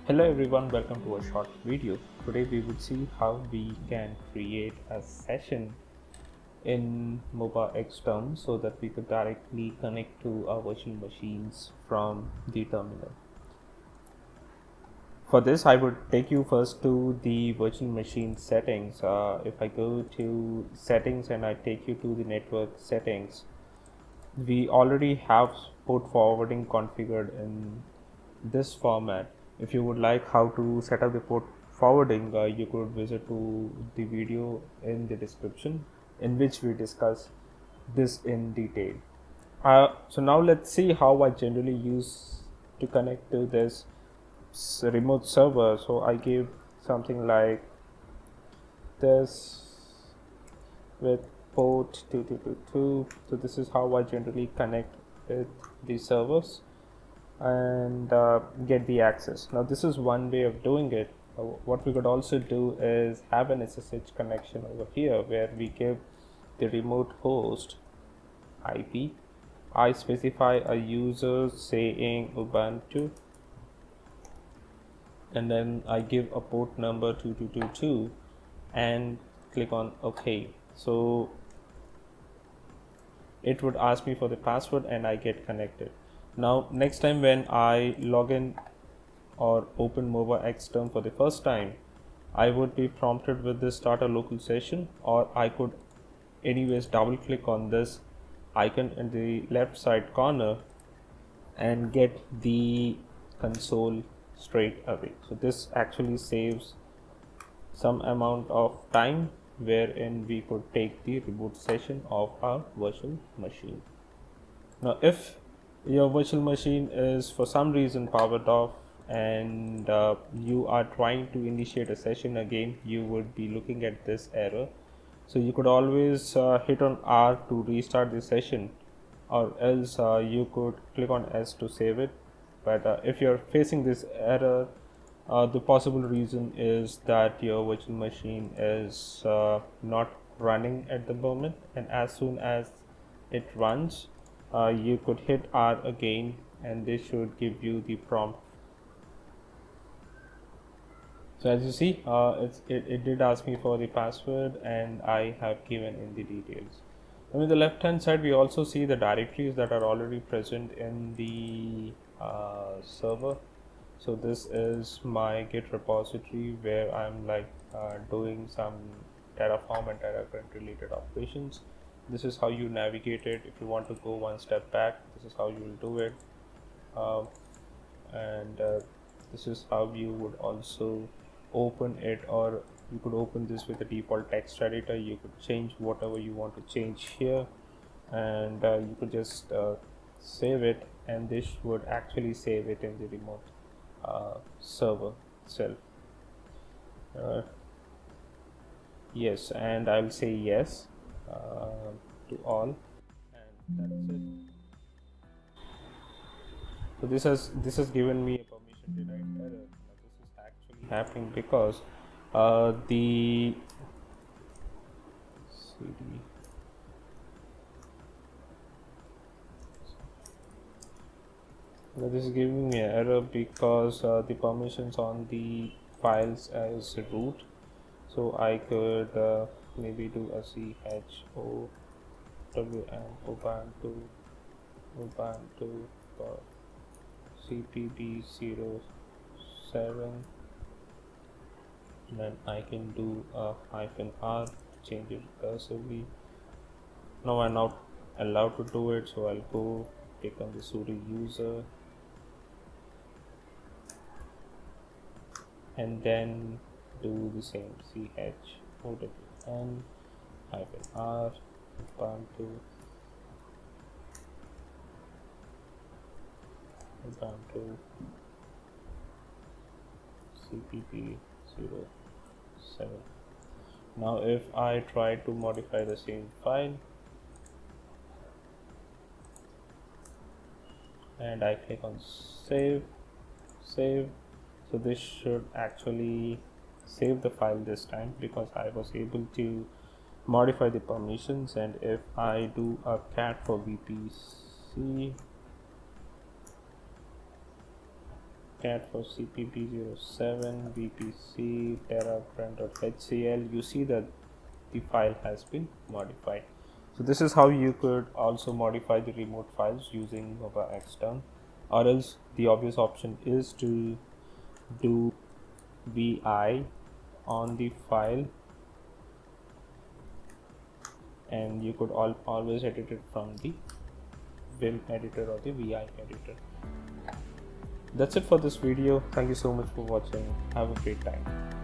Hello everyone, welcome to a short video. Today we would see how we can create a session in MobaXterm so that we could directly connect to our virtual machines from the terminal. For this, I would take you first to the virtual machine settings. If I go to settings and I take you to the network settings, we already have port forwarding configured in this format. If you would like how to set up the port forwarding, you could visit to the video in the description in which we discuss this in detail. So now let's see how I generally use to connect to this remote server. So I give something like this with port 2222. So this is how I generally connect with the servers and get the access. Now this is one way of doing it. What we could also do is have an SSH connection over here where we give the remote host IP. I specify a user saying Ubuntu, and then I give a port number 2222 and click on OK. So it would ask me for the password and I get connected. Now next time when I log in or open MobaXterm for the first time, I would be prompted with this start a local session, or I could anyways double click on this icon in the left side corner and get the console straight away. So this actually saves some amount of time wherein we could take the reboot session of our virtual machine. Now if your virtual machine is for some reason powered off and you are trying to initiate a session again, you would be looking at this error. So you could always hit on R to restart the session, or else you could click on S to save it. But if you're facing this error, the possible reason is that your virtual machine is not running at the moment, and as soon as it runs, you could hit R again and this should give you the prompt. So as you see, it did ask me for the password and I have given in the details. And on the left hand side, we also see the directories that are already present in the server. So this is my Git repository where I'm doing some Terraform and Terraform related operations. This is how you navigate it. If you want to go one step back, this is how you will do it. And this is how you would also open it, or you could open this with a default text editor. You could change whatever you want to change here, and you could just save it, and this would actually save it in the remote server itself. Yes, and I'll say yes to all, and that's it. So this has given me a permission denied error. Now this is actually happening because the cd now this is giving me an error because the permissions on the files as root. So I could maybe do a CHOWM Ubuntu for CPB07, then I can do a -R, change it recursively. Now I'm not allowed to do it, so I'll go click on the sudo user and then do the same CHOWM -R Ubuntu CPP07. Now if I try to modify the same file and I click on save, so this should actually save the file this time because I was able to modify the permissions. And if I do a cat for VPC, cat for cpb07 vpc terraprint.hcl, you see that the file has been modified. So this is how you could also modify the remote files using MobaXterm, or else the obvious option is to do vi on the file, and you could always edit it from the vim editor or the vi editor. That's it for this video. Thank you so much for watching. Have a great time.